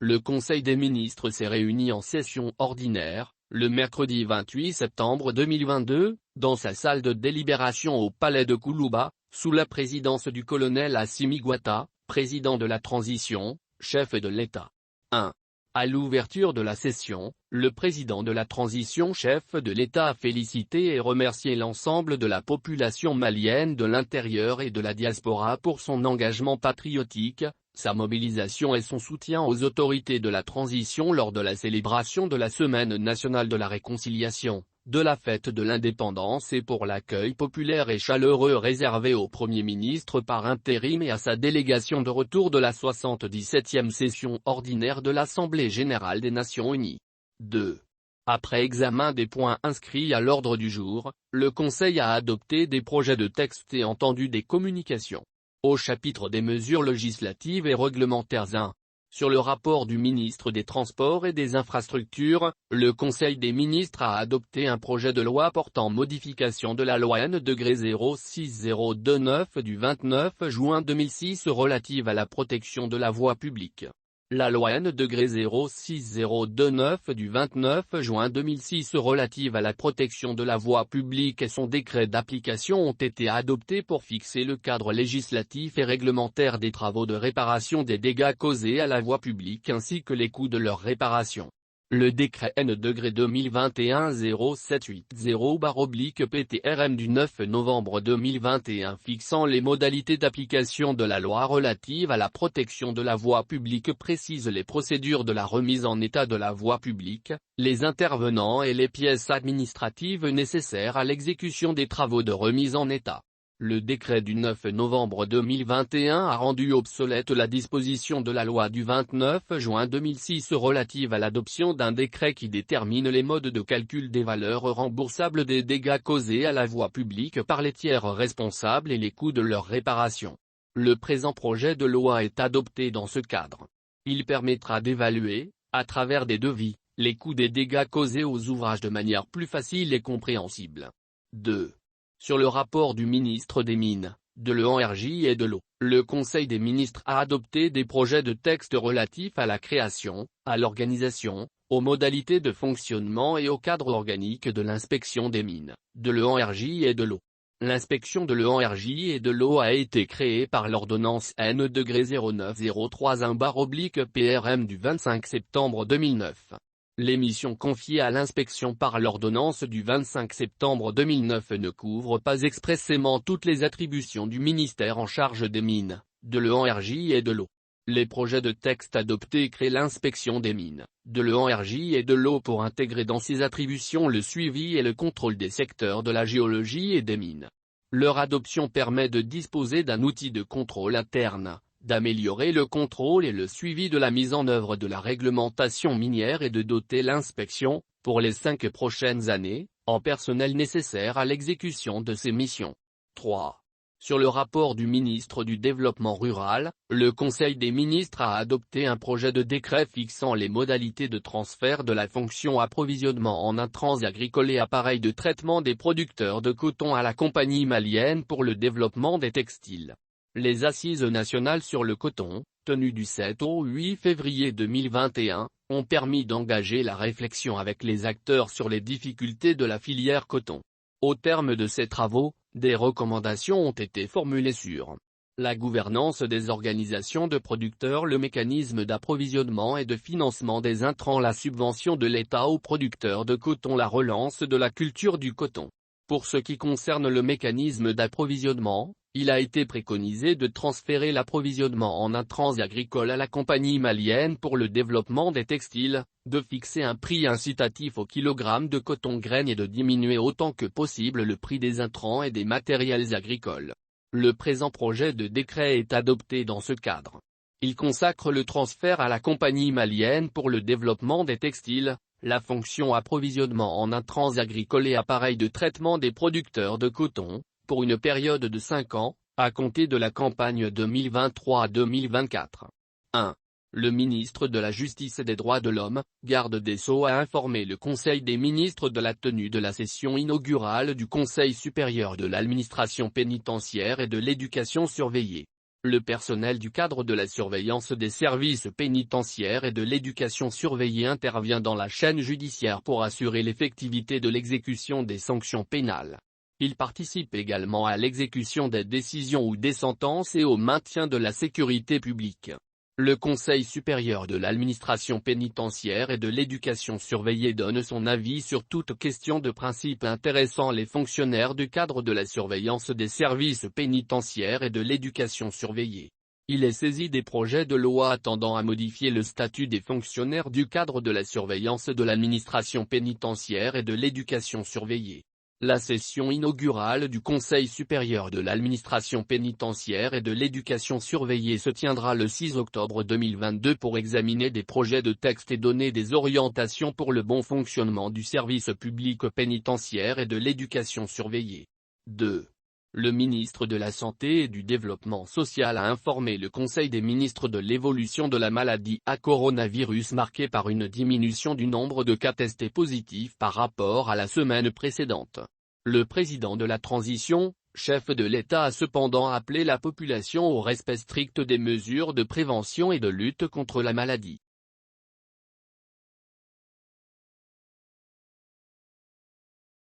Le Conseil des ministres s'est réuni en session ordinaire, le mercredi 28 septembre 2022, dans sa salle de délibération au palais de Koulouba, sous la présidence du colonel Assimi Goïta, président de la transition, chef de l'État. 1. À l'ouverture de la session, le président de la transition chef de l'État a félicité et remercié l'ensemble de la population malienne de l'intérieur et de la diaspora pour son engagement patriotique, sa mobilisation et son soutien aux autorités de la transition lors de la célébration de la Semaine nationale de la réconciliation, de la fête de l'indépendance et pour l'accueil populaire et chaleureux réservé au Premier ministre par intérim et à sa délégation de retour de la 77e session ordinaire de l'Assemblée générale des Nations unies. 2. Après examen des points inscrits à l'ordre du jour, le Conseil a adopté des projets de texte et entendu des communications. Au chapitre des mesures législatives et réglementaires 1. Sur le rapport du ministre des Transports et des Infrastructures, le Conseil des ministres a adopté un projet de loi portant modification de la loi N-6029 du 29 juin 2006 relative à la protection de la voie publique. La loi N-6029 du 29 juin 2006 relative à la protection de la voie publique et son décret d'application ont été adoptés pour fixer le cadre législatif et réglementaire des travaux de réparation des dégâts causés à la voie publique ainsi que les coûts de leur réparation. Le décret N-2021-0780/PTRM du 9 novembre 2021 fixant les modalités d'application de la loi relative à la protection de la voie publique précise les procédures de la remise en état de la voie publique, les intervenants et les pièces administratives nécessaires à l'exécution des travaux de remise en état. Le décret du 9 novembre 2021 a rendu obsolète la disposition de la loi du 29 juin 2006 relative à l'adoption d'un décret qui détermine les modes de calcul des valeurs remboursables des dégâts causés à la voie publique par les tiers responsables et les coûts de leur réparation. Le présent projet de loi est adopté dans ce cadre. Il permettra d'évaluer, à travers des devis, les coûts des dégâts causés aux ouvrages de manière plus facile et compréhensible. 2. Sur le rapport du ministre des Mines, de l'Énergie et de l'Eau, le Conseil des ministres a adopté des projets de texte relatifs à la création, à l'organisation, aux modalités de fonctionnement et au cadre organique de l'inspection des mines, de l'Énergie et de l'Eau. L'inspection de l'Énergie et de l'Eau a été créée par l'ordonnance N-09031/PRM du 25 septembre 2009. Les missions confiées à l'inspection par l'ordonnance du 25 septembre 2009 ne couvrent pas expressément toutes les attributions du ministère en charge des mines, de l'Énergie et de l'Eau. Les projets de texte adoptés créent l'inspection des mines, de l'Énergie et de l'Eau pour intégrer dans ses attributions le suivi et le contrôle des secteurs de la géologie et des mines. Leur adoption permet de disposer d'un outil de contrôle interne, d'améliorer le contrôle et le suivi de la mise en œuvre de la réglementation minière et de doter l'inspection, pour les 5 prochaines années, en personnel nécessaire à l'exécution de ses missions. 3. Sur le rapport du ministre du Développement rural, le Conseil des ministres a adopté un projet de décret fixant les modalités de transfert de la fonction approvisionnement en intrants agricoles et appareils de traitement des producteurs de coton à la Compagnie malienne pour le développement des textiles. Les assises nationales sur le coton, tenues du 7 au 8 février 2021, ont permis d'engager la réflexion avec les acteurs sur les difficultés de la filière coton. Au terme de ces travaux, des recommandations ont été formulées sur la gouvernance des organisations de producteurs, le mécanisme d'approvisionnement et de financement des intrants, la subvention de l'État aux producteurs de coton, la relance de la culture du coton. Pour ce qui concerne le mécanisme d'approvisionnement, il a été préconisé de transférer l'approvisionnement en intrants agricoles à la Compagnie malienne pour le développement des textiles, de fixer un prix incitatif au kilogramme de coton graine et de diminuer autant que possible le prix des intrants et des matériels agricoles. Le présent projet de décret est adopté dans ce cadre. Il consacre le transfert à la Compagnie malienne pour le développement des textiles, la fonction approvisionnement en intrants agricoles et appareils de traitement des producteurs de coton, pour une période de 5 ans, à compter de la campagne 2023-2024. 1. Le ministre de la Justice et des Droits de l'Homme, garde des Sceaux, a informé le Conseil des ministres de la tenue de la session inaugurale du Conseil supérieur de l'administration pénitentiaire et de l'éducation surveillée. Le personnel du cadre de la surveillance des services pénitentiaires et de l'éducation surveillée intervient dans la chaîne judiciaire pour assurer l'effectivité de l'exécution des sanctions pénales. Il participe également à l'exécution des décisions ou des sentences et au maintien de la sécurité publique. Le Conseil supérieur de l'administration pénitentiaire et de l'éducation surveillée donne son avis sur toute question de principe intéressant les fonctionnaires du cadre de la surveillance des services pénitentiaires et de l'éducation surveillée. Il est saisi des projets de loi tendant à modifier le statut des fonctionnaires du cadre de la surveillance de l'administration pénitentiaire et de l'éducation surveillée. La session inaugurale du Conseil supérieur de l'administration pénitentiaire et de l'éducation surveillée se tiendra le 6 octobre 2022 pour examiner des projets de texte et donner des orientations pour le bon fonctionnement du service public pénitentiaire et de l'éducation surveillée. 2. Le ministre de la Santé et du Développement social a informé le Conseil des ministres de l'évolution de la maladie à coronavirus marquée par une diminution du nombre de cas testés positifs par rapport à la semaine précédente. Le président de la transition, chef de l'État a cependant appelé la population au respect strict des mesures de prévention et de lutte contre la maladie.